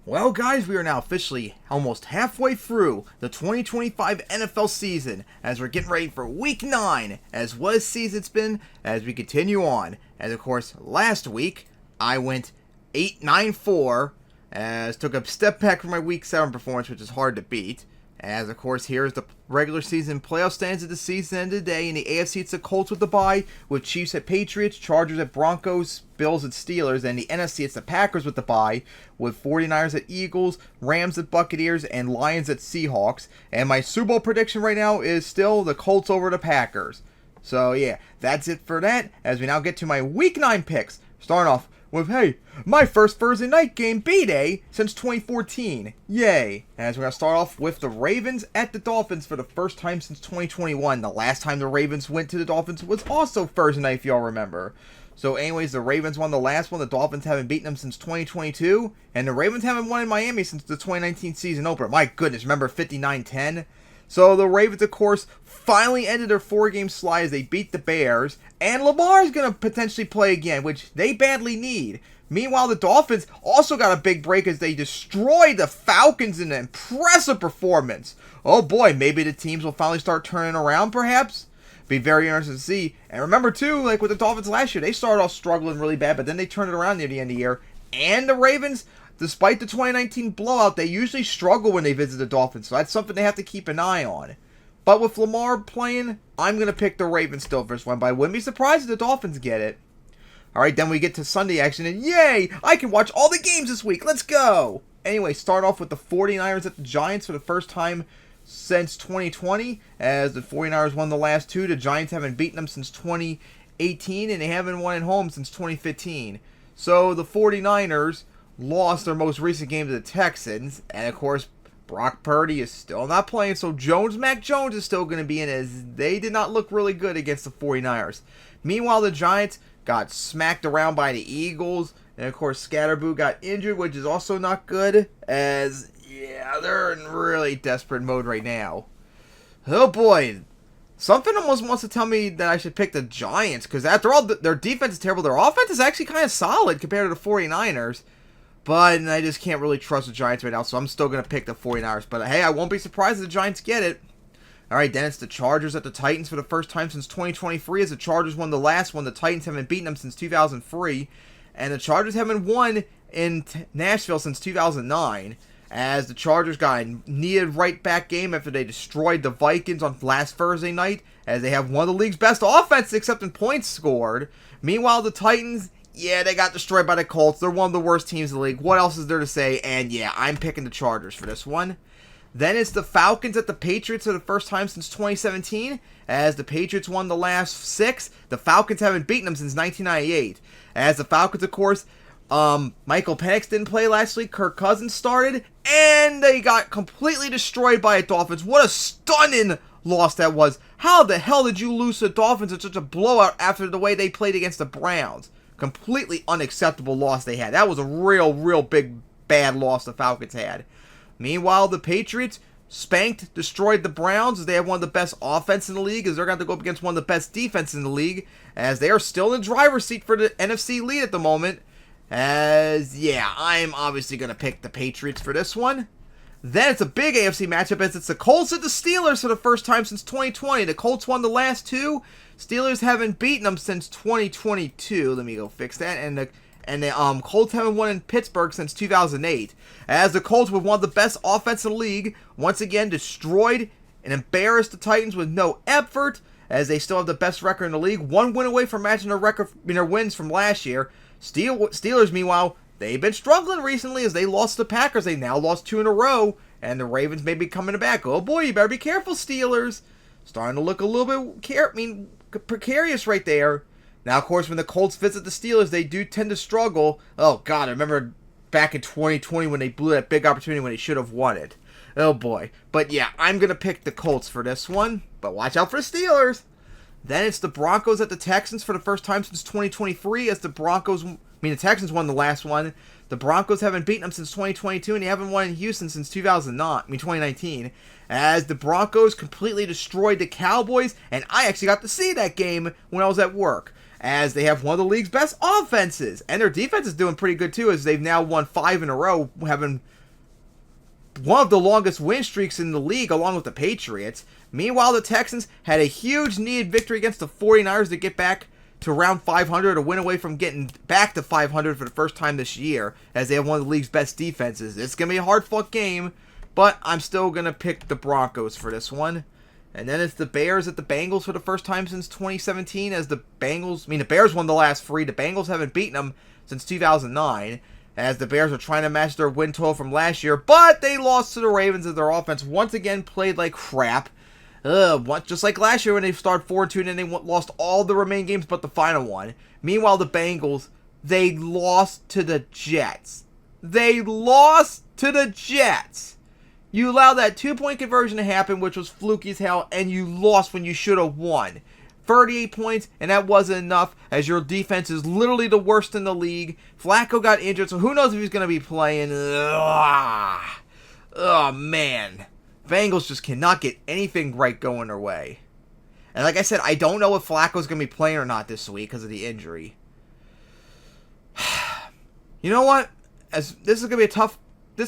Well, guys, we are now officially almost halfway through the 2025 NFL season as we're getting ready for Week 9. As what a season it's been as we continue on. And of course, last week I went 8-9-4 as took a step back from my Week 7 performance, which is hard to beat. As, of course, here's the regular season playoff stands at the season end of the day. In the AFC, it's the Colts with the bye, with Chiefs at Patriots, Chargers at Broncos, Bills at Steelers. And the NFC, it's the Packers with the bye, with 49ers at Eagles, Rams at Buccaneers, and Lions at Seahawks. And my Super Bowl prediction right now is still the Colts over the Packers. So, yeah, that's it for that, as we now get to my Week 9 picks. Starting off with, hey, my first Thursday night game B-Day since 2014. Yay. As we're going to start off with the Ravens at the Dolphins for the first time since 2021. The last time the Ravens went to the Dolphins was also Thursday night, if y'all remember. So anyways, the Ravens won the last one. The Dolphins haven't beaten them since 2022. And the Ravens haven't won in Miami since the 2019 season opener. My goodness, remember 59-10? So the Ravens, of course, finally ended their 4-game slide as they beat the Bears. And Lamar's going to potentially play again, which they badly need. Meanwhile, the Dolphins also got a big break as they destroyed the Falcons in an impressive performance. Oh boy, maybe the teams will finally start turning around, perhaps? Be very interesting to see. And remember, too, like with the Dolphins last year, they started off struggling really bad, but then they turned it around near the end of the year. And the Ravens, despite the 2019 blowout, they usually struggle when they visit the Dolphins, so that's something they have to keep an eye on. But with Lamar playing, I'm going to pick the Ravens still for this one, but I wouldn't be surprised if the Dolphins get it. Alright, then we get to Sunday action, and yay! I can watch all the games this week! Let's go! Anyway, start off with the 49ers at the Giants for the first time since 2020, as the 49ers won the last two. The Giants haven't beaten them since 2018, and they haven't won at home since 2015. So the 49ers lost their most recent game to the Texans, and of course, Brock Purdy is still not playing, so Mac Jones is still going to be in, as they did not look really good against the 49ers. Meanwhile, the Giants got smacked around by the Eagles, and of course, Scatterboo got injured, which is also not good, as, yeah, they're in really desperate mode right now. Oh boy, something almost wants to tell me that I should pick the Giants, because after all, their defense is terrible. Their offense is actually kind of solid compared to the 49ers. But I just can't really trust the Giants right now, so I'm still going to pick the 49ers. But hey, I won't be surprised if the Giants get it. Alright, then it's the Chargers at the Titans for the first time since 2023, as the Chargers won the last one. The Titans haven't beaten them since 2003. And the Chargers haven't won in Nashville since 2009, as the Chargers got a needed right back game after they destroyed the Vikings on last Thursday night, as they have one of the league's best offenses except in points scored. Meanwhile, the Titans, yeah, they got destroyed by the Colts. They're one of the worst teams in the league. What else is there to say? And yeah, I'm picking the Chargers for this one. Then it's the Falcons at the Patriots for the first time since 2017, as the Patriots won the last 6. The Falcons haven't beaten them since 1998. As the Falcons, of course, Michael Penix didn't play last week. Kirk Cousins started, and they got completely destroyed by the Dolphins. What a stunning loss that was. How the hell did you lose to the Dolphins in such a blowout after the way they played against the Browns? Completely unacceptable loss they had. That was a real big bad loss the Falcons had. Meanwhile, the Patriots destroyed the Browns, as they have one of the best offense in the league, as they're going to go up against one of the best defense in the league, as they are still in the driver's seat for the NFC lead at the moment. As, yeah, I'm obviously going to pick the Patriots for this one. Then it's a big AFC matchup, as it's the Colts at the Steelers for the first time since 2020. The Colts won the last 2. Steelers haven't beaten them since 2022. Let me go fix that. And the Colts haven't won in Pittsburgh since 2008. As the Colts, with one of the best offense in the league, once again destroyed and embarrassed the Titans with no effort, as they still have the best record in the league. One win away from matching their wins from last year. Steelers, meanwhile, they've been struggling recently as they lost to the Packers. They now lost 2 in a row, and the Ravens may be coming back. Oh boy, you better be careful, Steelers. Starting to look a little bit precarious right there. Now, of course, when the Colts visit the Steelers, they do tend to struggle. Oh, God, I remember back in 2020 when they blew that big opportunity when they should have won it. Oh, boy. But, yeah, I'm going to pick the Colts for this one. But watch out for the Steelers. Then it's the Broncos at the Texans for the first time since 2023, as the Texans won the last one. The Broncos haven't beaten them since 2022, and they haven't won in Houston since 2019. As the Broncos completely destroyed the Cowboys, and I actually got to see that game when I was at work. as they have one of the league's best offenses. And their defense is doing pretty good too, as they've now won 5 in a row, having one of the longest win streaks in the league along with the Patriots. Meanwhile, the Texans had a huge needed victory against the 49ers to get back to around 500, a win away from getting back to 500 for the first time this year, as they have one of the league's best defenses. It's going to be a hard-fought game, but I'm still going to pick the Broncos for this one. And then it's the Bears at the Bengals for the first time since 2017, as the Bears won the last 3. The Bengals haven't beaten them since 2009, as the Bears are trying to match their win total from last year, but they lost to the Ravens as their offense once again played like crap. Just like last year when they started 4-2 and then they lost all the remaining games but the final one. Meanwhile, the Bengals, they lost to the Jets. You allowed that 2-point conversion to happen, which was fluky as hell, and you lost when you should have won. 38 points, and that wasn't enough, as your defense is literally the worst in the league. Flacco got injured, so who knows if he's going to be playing. Oh, man. Bengals just cannot get anything right going their way. And like I said, I don't know if Flacco's going to be playing or not this week because of the injury. You know what? This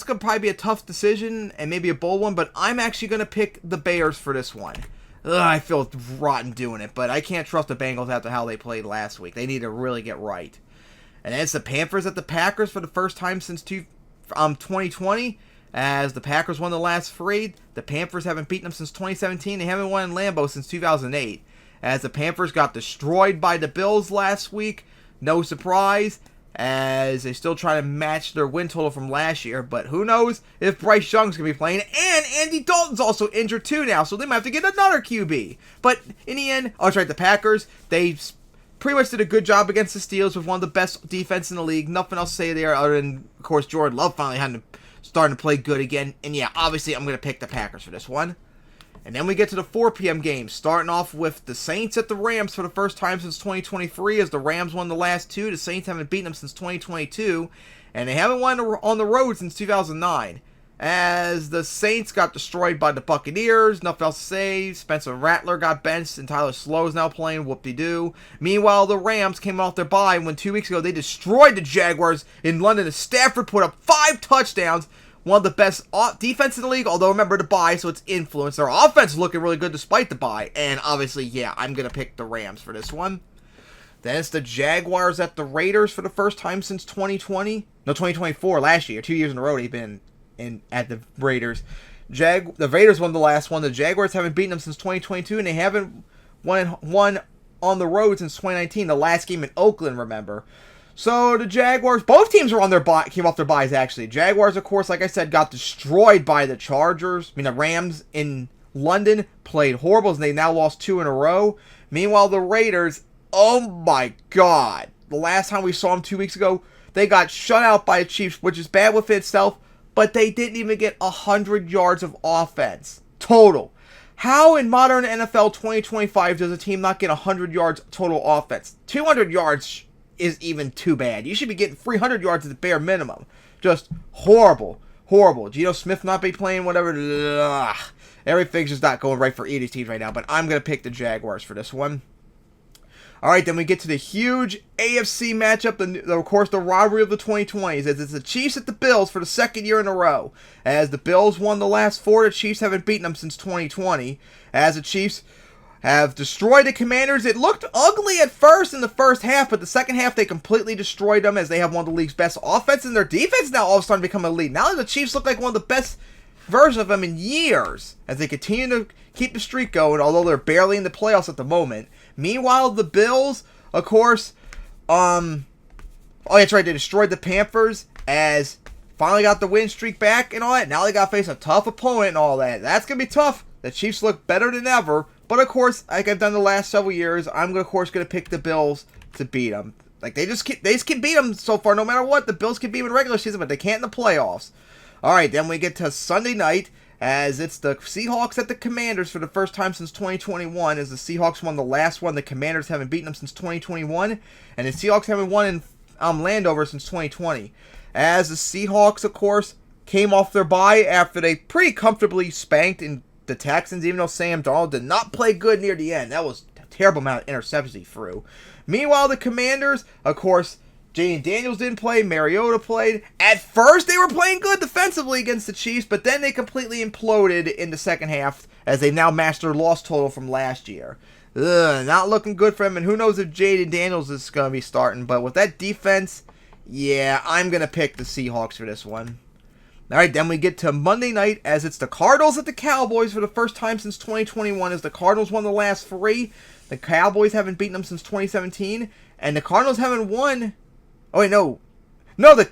could probably be a tough decision and maybe a bold one, but I'm actually going to pick the Bears for this one. I feel rotten doing it, but I can't trust the Bengals after how they played last week. They need to really get right. And then it's the Panthers at the Packers for the first time since 2020, as the Packers won the last 3. The Panthers haven't beaten them since 2017. They haven't won in Lambeau since 2008, as the Panthers got destroyed by the Bills last week. No surprise, as they still try to match their win total from last year, but who knows if Bryce Young's going to be playing, and Andy Dalton's also injured too now, so they might have to get another QB. But in the end, the Packers, they pretty much did a good job against the Steelers with one of the best defense in the league. Nothing else to say there other than, of course, Jordan Love finally starting to play good again, and yeah, obviously I'm going to pick the Packers for this one. And then we get to the 4 p.m. game, starting off with the Saints at the Rams for the first time since 2023, as the Rams won the last 2. The Saints haven't beaten them since 2022, and they haven't won on the road since 2009. As the Saints got destroyed by the Buccaneers, nothing else to say. Spencer Rattler got benched, and Tyler Slow now playing, whoop-de-doo. Meanwhile, the Rams came off their bye when 2 weeks ago they destroyed the Jaguars in London, as Stafford put up 5 touchdowns. One of the best defense in the league, although remember the bye, so it's influence. Their offense is looking really good despite the bye. And obviously, yeah, I'm going to pick the Rams for this one. Then it's the Jaguars at the Raiders for the first time since 2020. No, 2024, last year. 2 years in a row they've been at the Raiders. The Raiders won the last one. The Jaguars haven't beaten them since 2022, and they haven't won on the road since 2019. The last game in Oakland, remember. So the Jaguars, both teams were on their came off their byes actually. Jaguars, of course, like I said, got destroyed by the Chargers. The Rams in London played horrible, and they now lost 2 in a row. Meanwhile, the Raiders, oh my God. The last time we saw them 2 weeks ago, they got shut out by the Chiefs, which is bad within itself, but they didn't even get 100 yards of offense total. How in modern NFL 2025 does a team not get 100 yards total offense? 200 yards is even too bad. You should be getting 300 yards at the bare minimum. Just horrible. Geno Smith not be playing, whatever. Ugh. Everything's just not going right for either team right now, but I'm going to pick the Jaguars for this one. Alright, then we get to the huge AFC matchup, of course, the rivalry of the 2020s, as it's the Chiefs at the Bills for the second year in a row. As the Bills won the last 4, the Chiefs haven't beaten them since 2020. As the Chiefs have destroyed the Commanders. It looked ugly at first in the first half, but the second half they completely destroyed them, as they have one of the league's best offense, and their defense now all of a sudden become elite. Now the Chiefs look like one of the best versions of them in years, as they continue to keep the streak going, although they're barely in the playoffs at the moment. Meanwhile, the Bills, of course, that's right, they destroyed the Panthers, as finally got the win streak back and all that. Now they got to face a tough opponent and all that. That's going to be tough. The Chiefs look better than ever. But, of course, like I've done the last several years, I'm, of course, going to pick the Bills to beat them. Like, they just can beat them so far, no matter what. The Bills can beat them in the regular season, but they can't in the playoffs. All right, then we get to Sunday night, as it's the Seahawks at the Commanders for the first time since 2021, as the Seahawks won the last one. The Commanders haven't beaten them since 2021, and the Seahawks haven't won in Landover since 2020. As the Seahawks, of course, came off their bye after they pretty comfortably spanked the Texans, even though Sam Darnold did not play good near the end. That was terrible amount of interceptions he threw. Meanwhile, the Commanders, of course, Jaden Daniels didn't play. Mariota played. At first, they were playing good defensively against the Chiefs, but then they completely imploded in the second half as they've now matched their loss total from last year. Not looking good for him, and who knows if Jaden Daniels is going to be starting. But with that defense, yeah, I'm going to pick the Seahawks for this one. All right, then we get to Monday night as it's the Cardinals at the Cowboys for the first time since 2021 as the Cardinals won the last 3. The Cowboys haven't beaten them since 2017, and the Cardinals haven't won. Oh, wait, no. No, the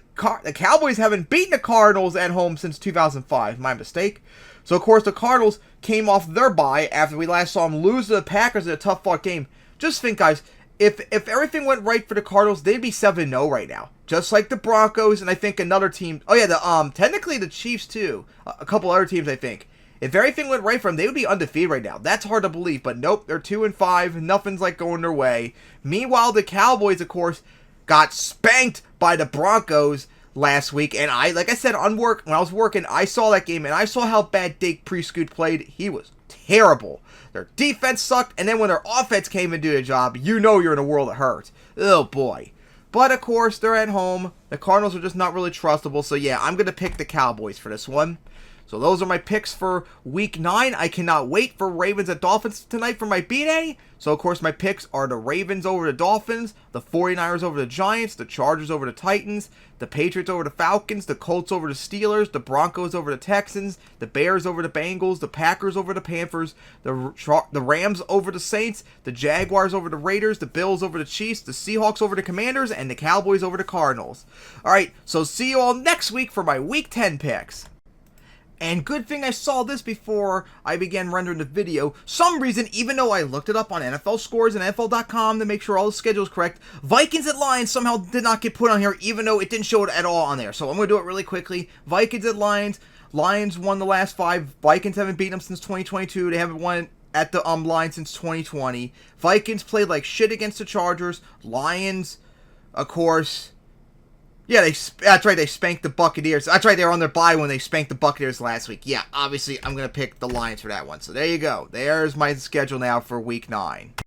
Cowboys haven't beaten the Cardinals at home since 2005. My mistake. So, of course, the Cardinals came off their bye after we last saw them lose to the Packers in a tough-fought game. Just think, guys, if everything went right for the Cardinals, they'd be 7-0 right now. Just like the Broncos and I think another team. Oh, yeah, technically the Chiefs, too. A couple other teams, I think. If everything went right for them, they would be undefeated right now. That's hard to believe, but nope, they're 2-5. Nothing's, like, going their way. Meanwhile, the Cowboys, of course, got spanked by the Broncos last week, and like I said, when I was working, I saw that game, and I saw how bad Dake Prescott played. He was terrible. Their defense sucked, and then when their offense came and did a job, you know you're in a world of hurt. Oh, boy. But, of course, they're at home. The Cardinals are just not really trustable, so yeah, I'm going to pick the Cowboys for this one. So those are my picks for Week 9. I cannot wait for Ravens at Dolphins tonight for my B-Day. So, of course, my picks are the Ravens over the Dolphins, the 49ers over the Giants, the Chargers over the Titans, the Patriots over the Falcons, the Colts over the Steelers, the Broncos over the Texans, the Bears over the Bengals, the Packers over the Panthers, the Rams over the Saints, the Jaguars over the Raiders, the Bills over the Chiefs, the Seahawks over the Commanders, and the Cowboys over the Cardinals. All right, so see you all next week for my Week 10 picks. And good thing I saw this before I began rendering the video. Some reason, even though I looked it up on NFL Scores and NFL.com to make sure all the schedule is correct, Vikings at Lions somehow did not get put on here, even though it didn't show it at all on there. So I'm going to do it really quickly. Vikings at Lions. Lions won the last 5. Vikings haven't beaten them since 2022. They haven't won at the Lions since 2020. Vikings played like shit against the Chargers. Lions, of course... Yeah, that's right, they spanked the Buccaneers. That's right, they were on their bye when they spanked the Buccaneers last week. Yeah, obviously, I'm going to pick the Lions for that one. So there you go. There's my schedule now for Week 9.